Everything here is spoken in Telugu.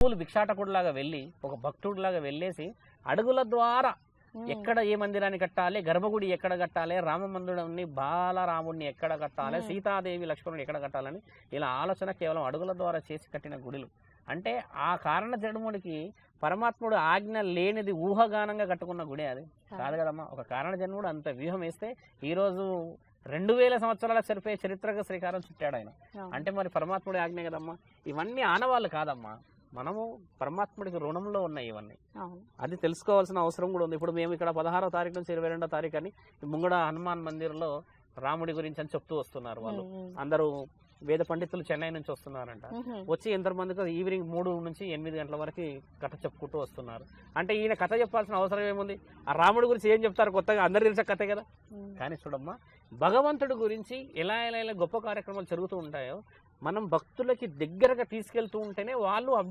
పూలు భిక్షాటకుడిలాగా వెళ్ళి ఒక భక్తుడిలాగా వెళ్ళేసి అడుగుల ద్వారా ఎక్కడ ఏ మందిరాన్ని కట్టాలి, గర్భగుడి ఎక్కడ కట్టాలి, రామ మందిరాన్ని బాలరాముడిని ఎక్కడ కట్టాలి, సీతాదేవి లక్ష్మణుని ఎక్కడ కట్టాలని ఇలా ఆలోచన కేవలం అడుగుల ద్వారా చేసి కట్టిన గుడిలు. అంటే ఆ కారణ జన్ముడికి పరమాత్ముడు ఆజ్ఞ లేనిది ఊహగానంగా కట్టుకున్న గుడి అది కాదు కదమ్మా. ఒక కారణ జన్ముడు అంత వ్యూహం వేస్తే ఈరోజు 2000 సంవత్సరాల సరిపోయే చరిత్రకు శ్రీకారం చుట్టాడు ఆయన. అంటే మరి పరమాత్ముడి ఆజ్ఞ కదమ్మా. ఇవన్నీ ఆనవాళ్ళు కాదమ్మా, మనము పరమాత్ముడికి రుణంలో ఉన్నాయి ఇవన్నీ. అది తెలుసుకోవాల్సిన అవసరం కూడా ఉంది. ఇప్పుడు మేము ఇక్కడ 16వ తారీఖు నుంచి 22వ తారీఖు అని ముంగడ హనుమాన్ మందిర్లో రాముడి గురించి అని చెప్తూ వస్తున్నారు వాళ్ళు. అందరూ వేద పండితులు చెన్నై నుంచి వస్తున్నారంట. వచ్చి ఎంతమందికి ఈవినింగ్ 3 నుంచి 8 గంటల వరకు కథ చెప్పుకుంటూ వస్తున్నారు. అంటే ఈయన కథ చెప్పాల్సిన అవసరం ఏముంది? ఆ రాముడి గురించి ఏం చెప్తారు కొత్తగా? అందరు తెలిసే కథే కదా. కానీ చూడమ్మా, భగవంతుడి గురించి ఎలా ఎలా గొప్ప కార్యక్రమాలు జరుగుతూ ఉంటాయో మనం భక్తులకి దగ్గరగా తీసుకెళ్తూ ఉంటేనే వాళ్ళు అప్డేట్